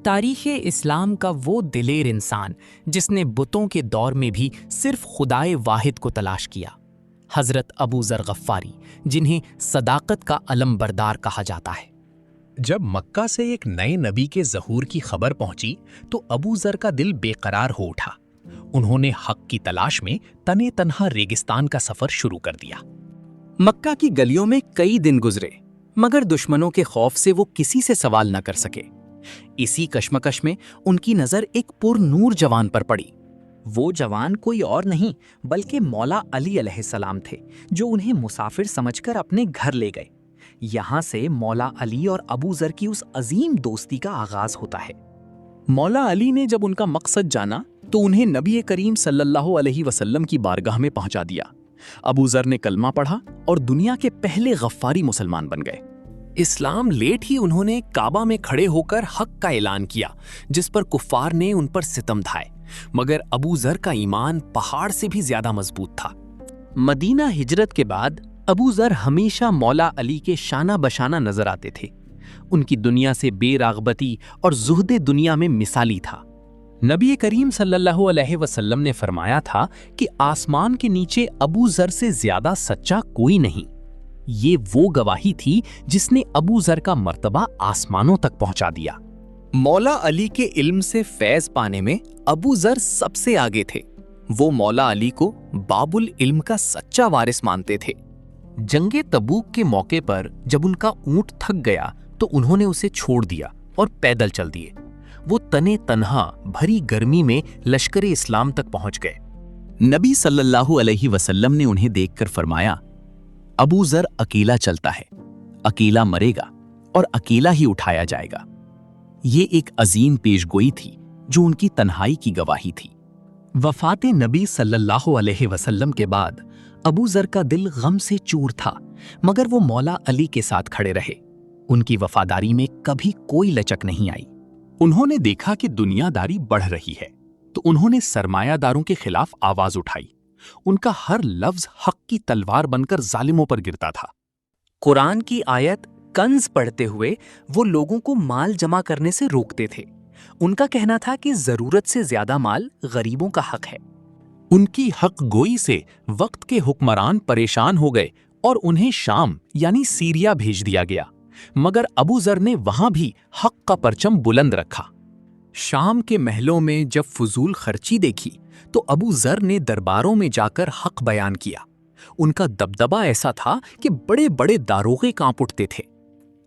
تاریخ اسلام کا وہ دلیر انسان جس نے بتوں کے دور میں بھی صرف خدائے واحد کو تلاش کیا، حضرت ابو ذر غفاری، جنہیں صداقت کا علم بردار کہا جاتا ہے۔ جب مکہ سے ایک نئے نبی کے ظہور کی خبر پہنچی تو ابو ذر کا دل بے قرار ہو اٹھا۔ انہوں نے حق کی تلاش میں تنے تنہا ریگستان کا سفر شروع کر دیا۔ مکہ کی گلیوں میں کئی دن گزرے، مگر دشمنوں کے خوف سے وہ کسی سے سوال نہ کر سکے۔ اسی کشمکش میں ان کی نظر ایک پر نور جوان پر پڑی۔ وہ جوان کوئی اور نہیں بلکہ مولا علی علیہ السلام تھے، جو انہیں مسافر سمجھ کر اپنے گھر لے گئے۔ یہاں سے مولا علی اور ابو ذر کی اس عظیم دوستی کا آغاز ہوتا ہے۔ مولا علی نے جب ان کا مقصد جانا تو انہیں نبی کریم صلی اللہ علیہ وسلم کی بارگاہ میں پہنچا دیا۔ ابو ذر نے کلمہ پڑھا اور دنیا کے پہلے غفاری مسلمان بن گئے۔ اسلام لیٹ ہی انہوں نے کعبہ میں کھڑے ہو کر حق کا اعلان کیا، جس پر کفار نے ان پر ستم ڈھائے، مگر ابو ذر کا ایمان پہاڑ سے بھی زیادہ مضبوط تھا۔ مدینہ ہجرت کے بعد ابو ذر ہمیشہ مولا علی کے شانہ بشانہ نظر آتے تھے۔ ان کی دنیا سے بے راغبتی اور زہد دنیا میں مثالی تھا۔ نبی کریم صلی اللہ علیہ وسلم نے فرمایا تھا کہ آسمان کے نیچے ابو ذر سے زیادہ سچا کوئی نہیں۔ یہ وہ گواہی تھی جس نے ابو ذر کا مرتبہ آسمانوں تک پہنچا دیا۔ مولا علی کے علم سے فیض پانے میں ابو ذر سب سے آگے تھے۔ وہ مولا علی کو باب العلم کا سچا وارث مانتے تھے۔ جنگ تبوک کے موقع پر جب ان کا اونٹ تھک گیا تو انہوں نے اسے چھوڑ دیا اور پیدل چل دیے۔ وہ تنے تنہا بھری گرمی میں لشکر اسلام تک پہنچ گئے۔ نبی صلی اللہ علیہ وسلم نے انہیں دیکھ کر فرمایا، ابو ذر اکیلا چلتا ہے، اکیلا مرے گا اور اکیلا ہی اٹھایا جائے گا۔ یہ ایک عظیم پیشگوئی تھی جو ان کی تنہائی کی گواہی تھی۔ وفات نبی صلی اللہ علیہ وسلم کے بعد ابو ذر کا دل غم سے چور تھا، مگر وہ مولا علی کے ساتھ کھڑے رہے۔ ان کی وفاداری میں کبھی کوئی لچک نہیں آئی۔ انہوں نے دیکھا کہ دنیا داری بڑھ رہی ہے تو انہوں نے سرمایہ داروں کے خلاف آواز اٹھائی۔ ان کا ہر لفظ حق کی تلوار بن کر ظالموں پر گرتا تھا۔ قرآن کی آیت کنز پڑھتے ہوئے وہ لوگوں کو مال جمع کرنے سے روکتے تھے۔ ان کا کہنا تھا کہ ضرورت سے زیادہ مال غریبوں کا حق ہے۔ ان کی حق گوئی سے وقت کے حکمران پریشان ہو گئے اور انہیں شام یعنی سیریا بھیج دیا گیا، مگر ابو ذر نے وہاں بھی حق کا پرچم بلند رکھا۔ شام کے محلوں میں جب فضول خرچی دیکھی تو ابو ذر نے درباروں میں جا کر حق بیان کیا۔ ان کا دبدبا ایسا تھا کہ بڑے بڑے داروغے کانپ اٹھتے تھے۔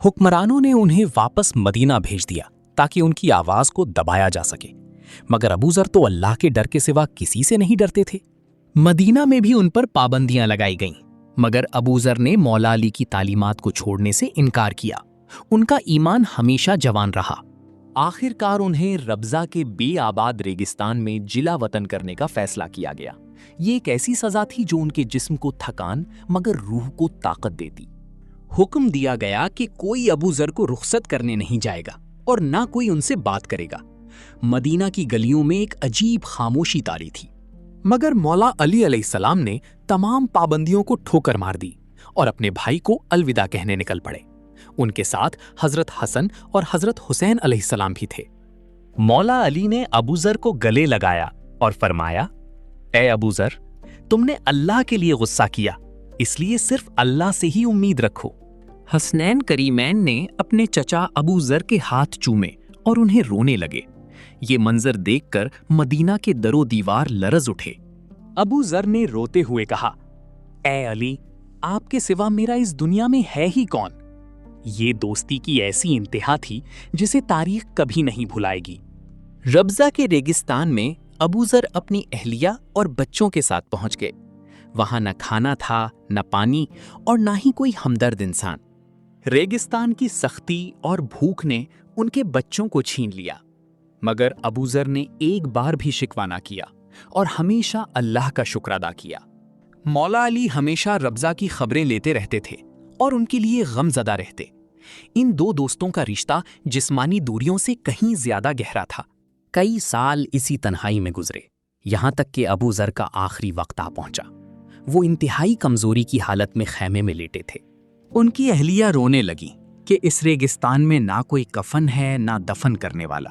حکمرانوں نے انہیں واپس مدینہ بھیج دیا تاکہ ان کی آواز کو دبایا جا سکے، مگر ابو ذر تو اللہ کے ڈر کے سوا کسی سے نہیں ڈرتے تھے۔ مدینہ میں بھی ان پر پابندیاں لگائی گئیں، مگر ابو ذر نے مولا علی کی تعلیمات کو چھوڑنے سے انکار کیا۔ ان کا ایمان ہمیشہ جوان رہا۔ آخر کار انہیں ربضہ کے بے آباد ریگستان میں جلا وطن کرنے کا فیصلہ کیا گیا۔ یہ ایک ایسی سزا تھی جو ان کے جسم کو تھکان مگر روح کو طاقت دیتی۔ حکم دیا گیا کہ کوئی ابو ذر کو رخصت کرنے نہیں جائے گا اور نہ کوئی ان سے بات کرے گا۔ مدینہ کی گلیوں میں ایک عجیب خاموشی طاری تھی، مگر مولا علی علیہ السلام نے تمام پابندیوں کو ٹھوکر مار دی اور اپنے بھائی کو الوداع کہنے نکل پڑے۔ ان کے ساتھ حضرت حسن اور حضرت حسین علیہ السلام بھی تھے۔ مولا علی نے ابو ذر کو گلے لگایا اور فرمایا، اے ابو ذر، تم نے اللہ کے لیے غصہ کیا، اس لیے صرف اللہ سے ہی امید رکھو۔ حسنین کریمین نے اپنے چچا ابو ذر کے ہاتھ چومے اور انہیں رونے لگے۔ یہ منظر دیکھ کر مدینہ کے در و دیوار لرز اٹھے۔ ابو ذر نے روتے ہوئے کہا، اے علی، آپ کے سوا میرا اس دنیا میں ہے ہی کون؟ یہ دوستی کی ایسی انتہا تھی جسے تاریخ کبھی نہیں بھلائے گی۔ ربضہ کے ریگستان میں ابو ذر اپنی اہلیہ اور بچوں کے ساتھ پہنچ گئے۔ وہاں نہ کھانا تھا، نہ پانی اور نہ ہی کوئی ہمدرد انسان۔ ریگستان کی سختی اور بھوک نے ان کے بچوں کو چھین لیا، مگر ابو ذر نے ایک بار بھی شکوہ نہ کیا اور ہمیشہ اللہ کا شکر ادا کیا۔ مولا علی ہمیشہ ربضہ کی خبریں لیتے رہتے تھے اور ان کے لیے غم زدہ رہتے۔ ان دو دوستوں کا رشتہ جسمانی دوریوں سے کہیں زیادہ گہرا تھا۔ کئی سال اسی تنہائی میں گزرے، یہاں تک کہ ابو ذر کا آخری وقت آ پہنچا۔ وہ انتہائی کمزوری کی حالت میں خیمے میں لیٹے تھے۔ ان کی اہلیہ رونے لگی کہ اس ریگستان میں نہ کوئی کفن ہے نہ دفن کرنے والا۔